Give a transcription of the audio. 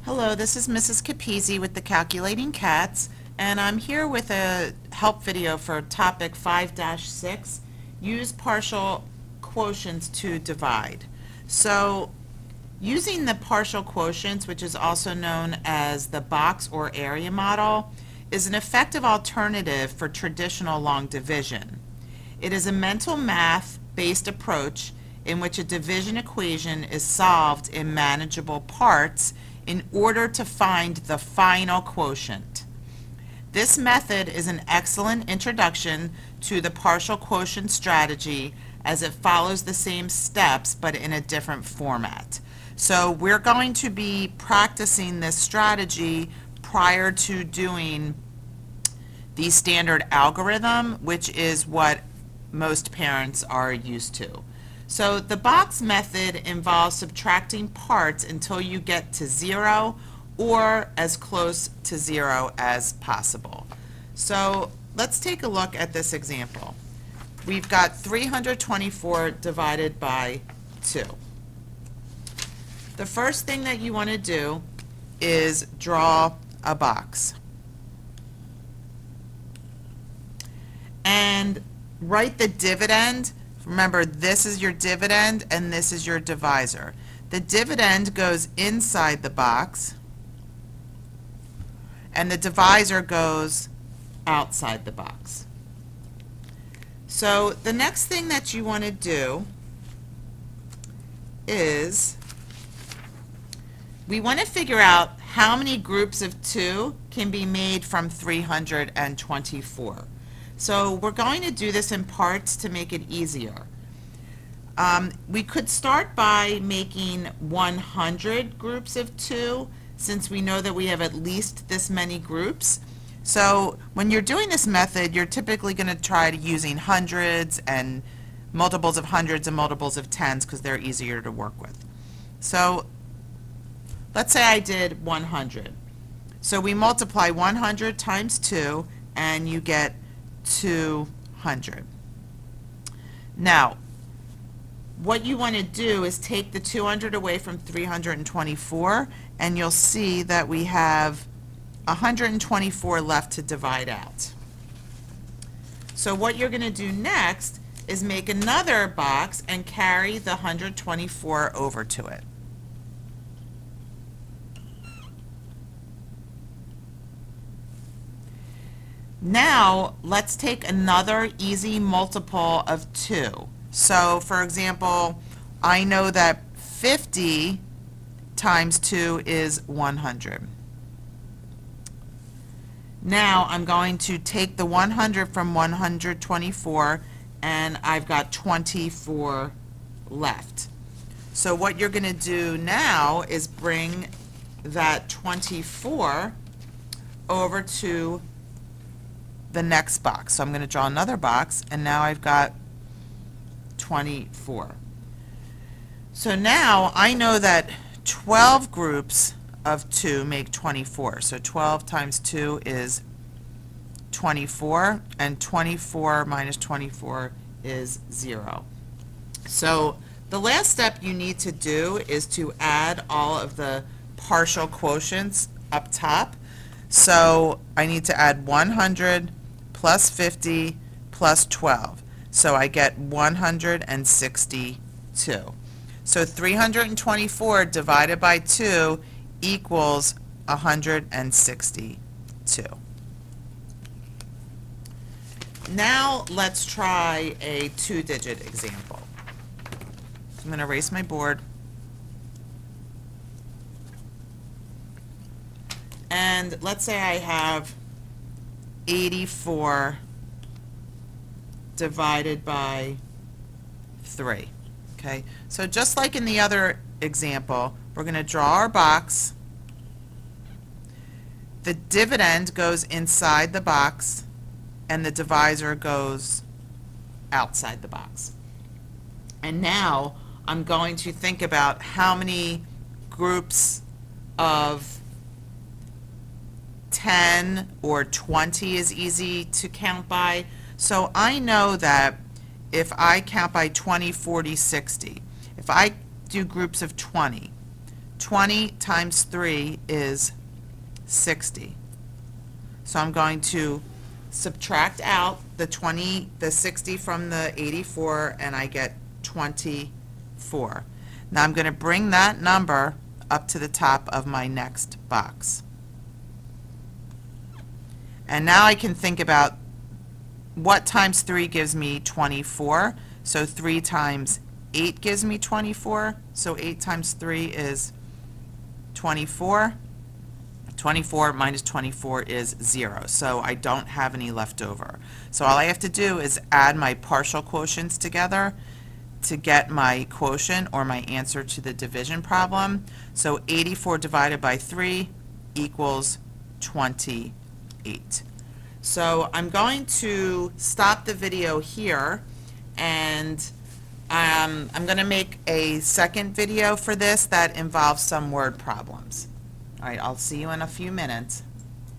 Hello, this is Mrs. Capizzi with the Calculating Cats, and I'm here with a help video for topic 5-6, use partial quotients to divide. So, using the partial quotients, which is also known as the box or area model, is an effective alternative for traditional long division. It is a mental math-based approach in which a division equation is solved in manageable parts in order to find the final quotient. This method is an excellent introduction to the partial quotient strategy as it follows the same steps but in a different format. So we're going to be practicing this strategy prior to doing the standard algorithm, which is what most parents are used to. So the box method involves subtracting parts until you get to 0 or as close to 0 as possible. So let's take a look at this example. We've got 324 divided by 2. The first thing that you want to do is draw a box. And write the dividend. Remember, this is your dividend and this is your divisor. The dividend goes inside the box and the divisor goes outside the box. So the next thing that you want to do is we want to figure out how many groups of 2 can be made from 324. So we're going to do this in parts to make it easier. We could start by making 100 groups of 2, since we know that we have at least this many groups. So when you're doing this method, you're typically going to try to using hundreds and multiples of hundreds and multiples of tens because they're easier to work with. So let's say I did 100. So we multiply 100 times 2 and you get 200. Now, what you want to do is take the 200 away from 324, and you'll see that we have 124 left to divide out. So what you're going to do next is make another box and carry the 124 over to it. Now, let's take another easy multiple of 2. So, for example, I know that 50 times 2 is 100. Now, I'm going to take the 100 from 124, and I've got 24 left. So what you're going to do now is bring that 24 over to the next box. So I'm going to draw another box, and now I've got 24. So now I know that 12 groups of 2 make 24. So 12 times 2 is 24, and 24 minus 24 is 0. So the last step you need to do is to add all of the partial quotients up top. So I need to add 100 plus 50 plus 12. So I get 162. So 324 divided by 2 equals 162. Now let's try a 2-digit example. I'm going to erase my board. And let's say I have 84 divided by 3. Okay, so just like in the other example, we're going to draw our box. The dividend goes inside the box, and the divisor goes outside the box. And now I'm going to think about how many groups of 10 or 20 is easy to count by. So I know that if I count by 20, 40, 60, if I do groups of 20, 20 times 3 is 60. So I'm going to subtract out the 60 from the 84, and I get 24. Now I'm going to bring that number up to the top of my next box. And now I can think about what times 3 gives me 24. So 3 times 8 gives me 24. So 8 times 3 is 24. 24 minus 24 is 0, so I don't have any left over. So all I have to do is add my partial quotients together to get my quotient, or my answer to the division problem. So 84 divided by 3 equals 28. So I'm going to stop the video here, and I'm going to make a second video for this that involves some word problems. All right, I'll see you in a few minutes.